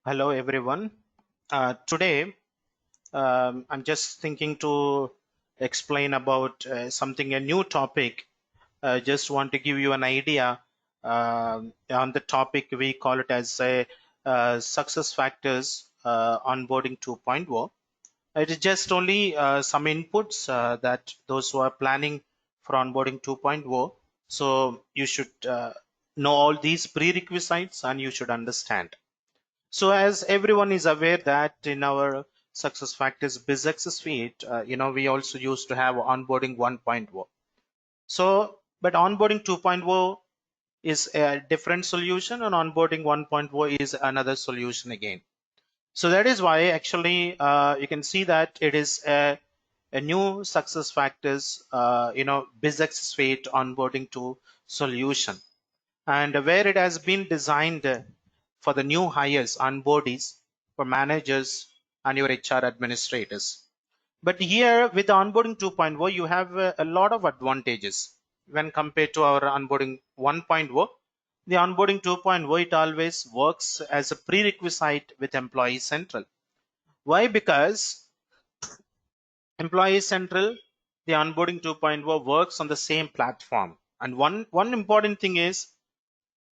Hello, everyone. Today, I'm just thinking to explain about something, a new topic. Just want to give you an idea on the topic. We call it as a success factors onboarding 2.0. It is just only some inputs that those who are planning for onboarding 2.0. So you should know all these prerequisites and you should understand. So as everyone is aware that in our success factors BizAccess suite, we also used to have onboarding 1.0. So, but onboarding 2.0 is a different solution and onboarding 1.0 is another solution again. So that is why actually you can see that it is a new success factors, BizAccess suite onboarding to solution, and where it has been designed for the new hires, onboardees, for managers and your HR administrators. But here with the onboarding 2.0, you have a lot of advantages when compared to our onboarding 1.0. The onboarding 2.0, it always works as a prerequisite with Employee Central. Why? Because Employee Central, the onboarding 2.0 works on the same platform. And one important thing is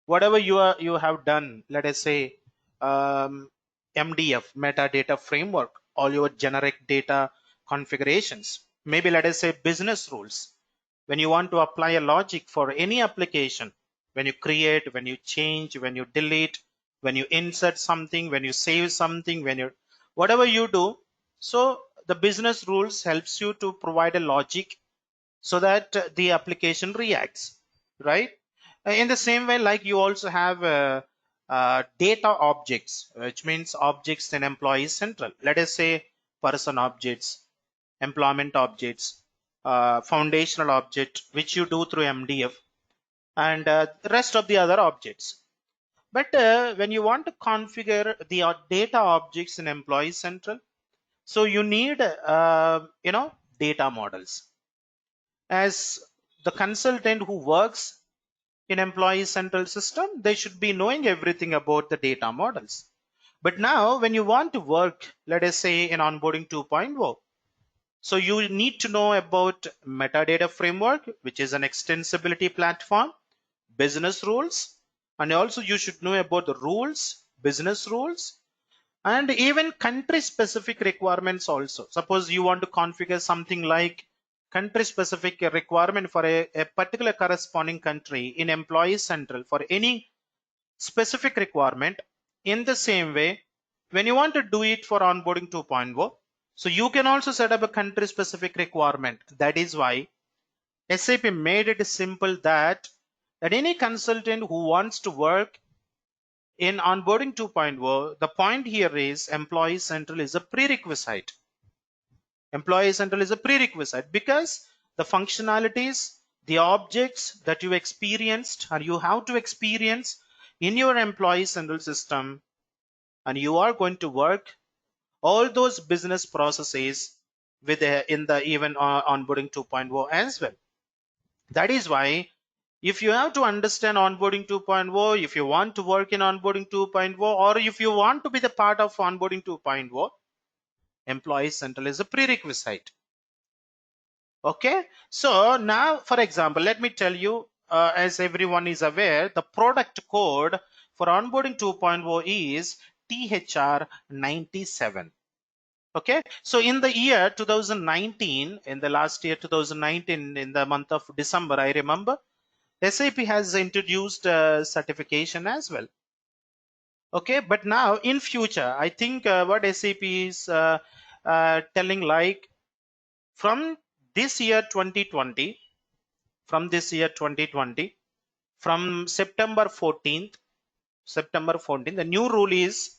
whatever you have done, let us say MDF, metadata framework, all your generic data configurations, maybe let us say business rules. When you want to apply a logic for any application, when you create, when you change, when you delete, when you insert something, when you save something, when you whatever you do, so the business rules helps you to provide a logic so that the application reacts, right? In the same way, like you also have data objects, which means objects in Employee Central. Let us say person objects, employment objects, foundational object, which you do through MDF, and the rest of the other objects. But when you want to configure the data objects in Employee Central, so you need, data models. As the consultant who works in Employee Central system, they should be knowing everything about the data models. But now when you want to work, let us say in onboarding 2.0, so you need to know about metadata framework, which is an extensibility platform, business rules, and also you should know about the rules, business rules, and even country specific requirements also. Suppose you want to configure something like country specific requirement for a particular corresponding country in Employee Central for any specific requirement. In the same way, when you want to do it for onboarding 2.0, so you can also set up a country specific requirement. That is why SAP made it simple that any consultant who wants to work in onboarding 2.0, the point here is Employee Central is a prerequisite. Employee Central is a prerequisite because the functionalities, the objects that you experienced and you have to experience in your Employee Central system, and you are going to work all those business processes with in the even onboarding 2.0 as well. That is why if you have to understand onboarding 2.0, if you want to work in onboarding 2.0, or if you want to be the part of onboarding 2.0, Employee Central is a prerequisite. Okay, so now for example, let me tell you, as everyone is aware, the product code for onboarding 2.0 is THR 97. Okay, so in the year 2019, in the last year 2019, in the month of December, I remember SAP has introduced certification as well. Okay, but now in future, I think what SAP is telling, like from this year 2020, from this year 2020, from September 14th, the new rule is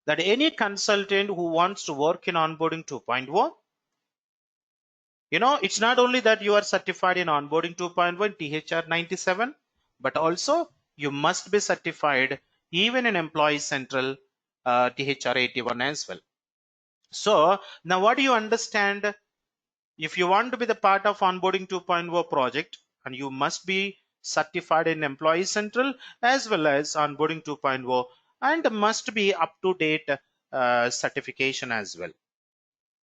that any consultant who wants to work in onboarding 2.0, it's not only that you are certified in onboarding 2.1 THR 97, but also you must be certified even in Employee Central THR 81 as well. So now what do you understand? If you want to be the part of onboarding 2.0 project, and you must be certified in Employee Central as well as onboarding 2.0 and must be up to date certification as well.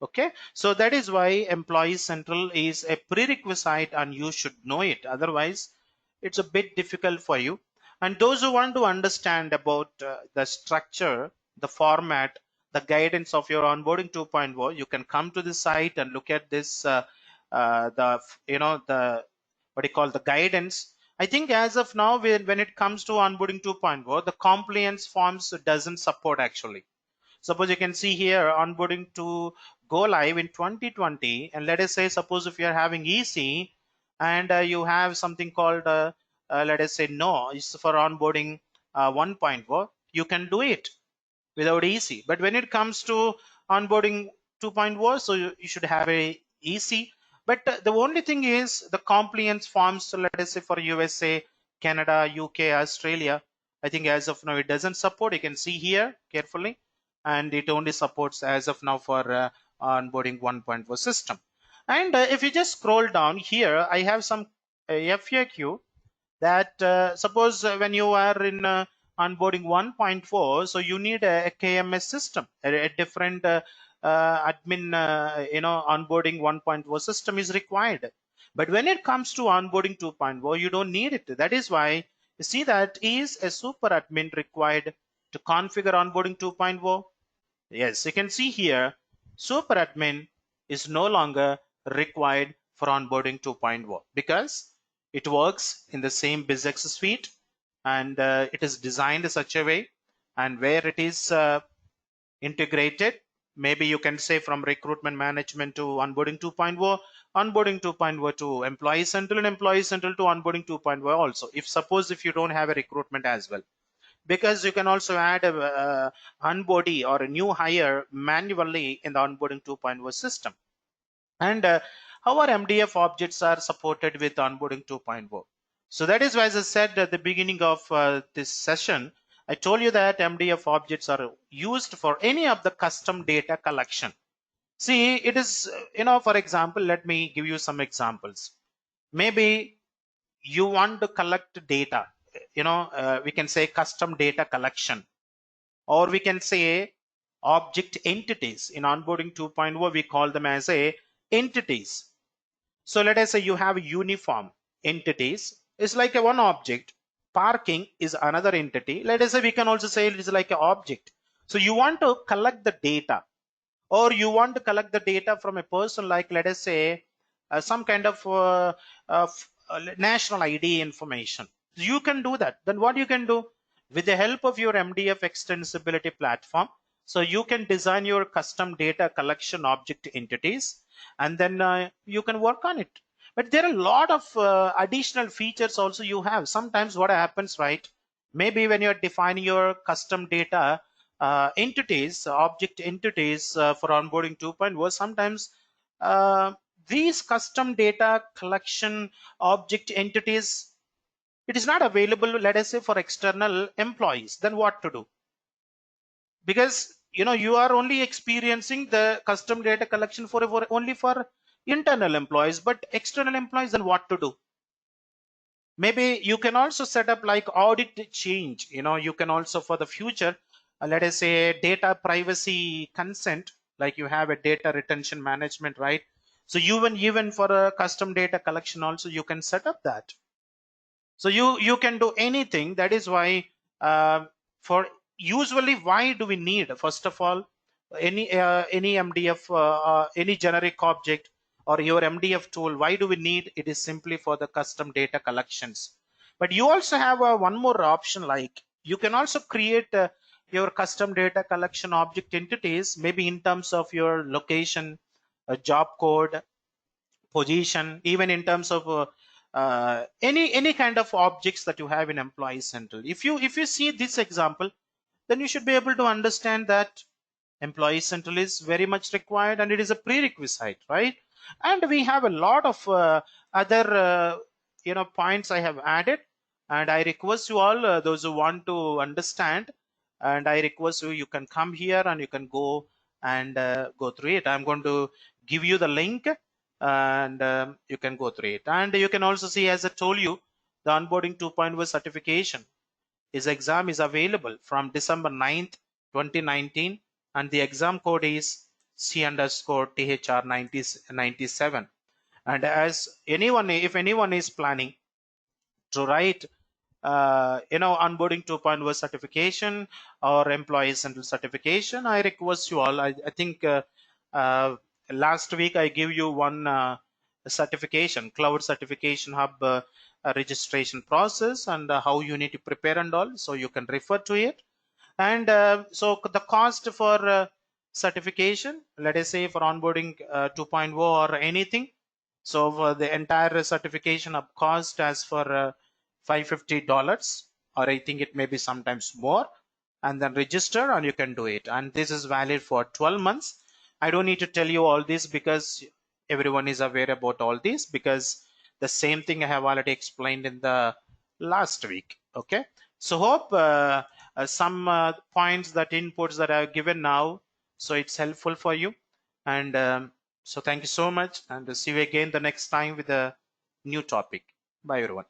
Okay, so that is why Employee Central is a prerequisite and you should know it, otherwise it's a bit difficult for you. And those who want to understand about the structure, the format, the guidance of your onboarding 2.0, you can come to the site and look at this the the what you call the guidance. I think as of now, when it comes to onboarding 2.0, the compliance forms doesn't support actually. Suppose you can see here onboarding to go live in 2020, and let us say, suppose if you're having EC and you have something called let us say no, it's for onboarding 1.0, you can do it without EC. But when it comes to onboarding 2.0, so you should have a EC. But the only thing is the compliance forms. So let us say for USA, Canada, UK, Australia, I think as of now it doesn't support. You can see here carefully, and it only supports as of now for onboarding 1.0 system. And if you just scroll down here, I have some FAQ that suppose when you are in onboarding 1.4, so you need a KMS system, a different admin onboarding 1.0 system is required. But when it comes to onboarding 2.0, you don't need it. That is why you see that is a super admin required to configure onboarding 2.0. Yes, you can see here super admin is no longer required for onboarding 2.0 because it works in the same BizX suite, and it is designed in such a way, and where it is integrated, maybe you can say from recruitment management to onboarding 2.0, onboarding 2.0 to Employee Central, and Employee Central to onboarding 2.0 also, if suppose if you don't have a recruitment as well, because you can also add a onboardee or a new hire manually in the onboarding 2.0 system. And how our MDF objects are supported with onboarding 2.0. So that is why, as I said at the beginning of this session, I told you that MDF objects are used for any of the custom data collection. See, it is, for example, let me give you some examples. Maybe you want to collect data, we can say custom data collection, or we can say object entities. In onboarding 2.0, we call them as a entities. So let us say you have uniform entities. It's like a one object. Parking is another entity. Let us say we can also say it is like an object. So you want to collect the data, or you want to collect the data from a person, like let us say some kind of national ID information. You can do that. Then what you can do with the help of your MDF extensibility platform, so you can design your custom data collection object entities, and then you can work on it. But there are a lot of additional features also you have. Sometimes what happens, right, maybe when you're defining your custom data entities, object entities for onboarding 2.0, sometimes uh, these custom data collection object entities, it is not available, let us say, for external employees. Then what to do? Because you are only experiencing the custom data collection for only for internal employees, but external employees, then what to do? Maybe you can also set up like audit change. You can also, for the future, let us say data privacy consent, like you have a data retention management, right? So even for a custom data collection also, you can set up that. So you can do anything. That is why for usually, why do we need, first of all, any MDF, any generic object or your MDF tool? Why do we need it? Is simply for the custom data collections. But you also have one more option, like you can also create your custom data collection object entities, maybe in terms of your location, job code, position, even in terms of any kind of objects that you have in Employee Central. If you see this example, then you should be able to understand that Employee Central is very much required, and it is a prerequisite, right? And we have a lot of other points I have added, and I request you all, those who want to understand, and I request you can come here and you can go and go through it. I'm going to give you the link, and you can go through it. And you can also see, as I told you, the onboarding 2.0 certification. His exam is available from December 9th, 2019, and the exam code is C underscore THR 97. And as anyone, if anyone is planning to write onboarding 2.0 certification or employee central certification, I request you all. I think uh, last week I give you one certification, cloud certification hub registration process, and how you need to prepare and all, so you can refer to it. And so the cost for certification, let us say for onboarding 2.0 or anything, so for the entire certification of cost as for $550, or I think it may be sometimes more, and then register and you can do it. And this is valid for 12 months. I don't need to tell you all this because everyone is aware about all this, because the same thing I have already explained in the last week. Okay, so hope some points, that inputs that I have given now, so it's helpful for you. And so thank you so much, and see you again the next time with a new topic. Bye everyone.